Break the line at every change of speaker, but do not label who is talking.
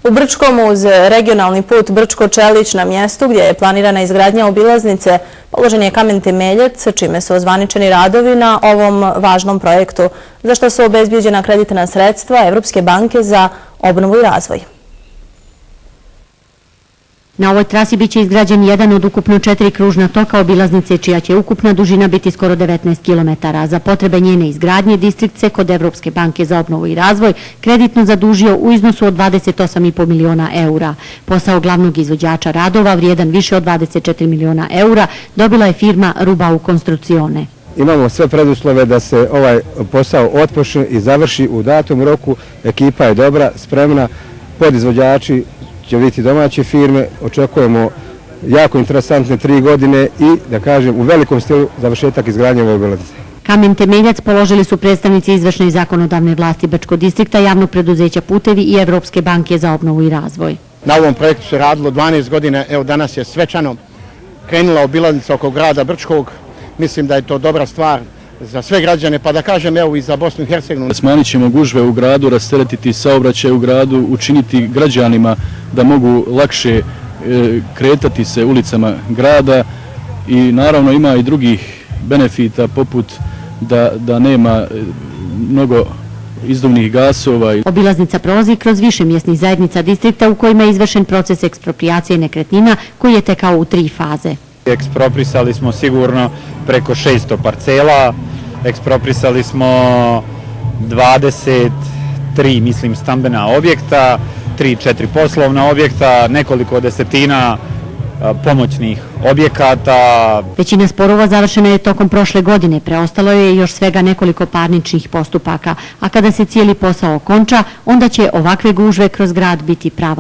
U Brčkom uz regionalni put Brčko-Čelić na mjestu gdje je planirana izgradnja obilaznice položen je kamen temeljac, čime su ozvaničeni radovi na ovom važnom projektu, za što su obezbijeđena kreditna sredstva Evropske banke za obnovu i razvoj.
Na ovoj trasi biće izgrađen jedan od ukupno 4 kružna toka obilaznice, čija će ukupna dužina biti skoro 19 km. Za potrebe njene izgradnje distrikt se kod Evropske banke za obnovu i razvoj kreditno zadužio u iznosu od 28,5 miliona eura. Posao glavnog izvođača radova, vrijedan više od 24 miliona eura, dobila je firma Rubau Konstrukcione.
Imamo sve preduslove da se ovaj posao otpočne i završi u datom roku. Ekipa je dobra, spremna, podizvođači će biti domaće firme, očekujemo jako interesantne 3 godine i, da kažem, u velikom stilu završetak izgradnje ove obilaznice.
Kamen temeljac položili su predstavnici izvršne i zakonodavne vlasti Brčkog distrikta, javnog preduzeća Putevi i Evropske banke za obnovu i razvoj.
Na ovom projektu se radilo 12 godina, evo danas je svečano krenula obilaznica oko grada Brčkog. Mislim da je to dobra stvar za sve građane, pa da kažem evo i za Bosnu i Hercegovinu.
Smanjit ćemo gužve u gradu, rasteretiti saobraćaj u gradu, učiniti građanima da mogu lakše kretati se ulicama grada i naravno ima i drugih benefita poput da nema mnogo izduvnih gasova.
Obilaznica prolazi kroz više mjesnih zajednica distrikta u kojima je izvršen proces eksproprijacije nekretnina koji je tekao u 3 faze.
Eksproprisali smo sigurno preko 600 parcela, eksproprisali smo 23, mislim, stambena objekta, 3-4 poslovna objekta, nekoliko desetina pomoćnih objekata.
Većina sporova završena je tokom prošle godine, preostalo je još svega nekoliko parničnih postupaka, a kada se cijeli posao okonča, onda će ovakve gužve kroz grad biti pravo.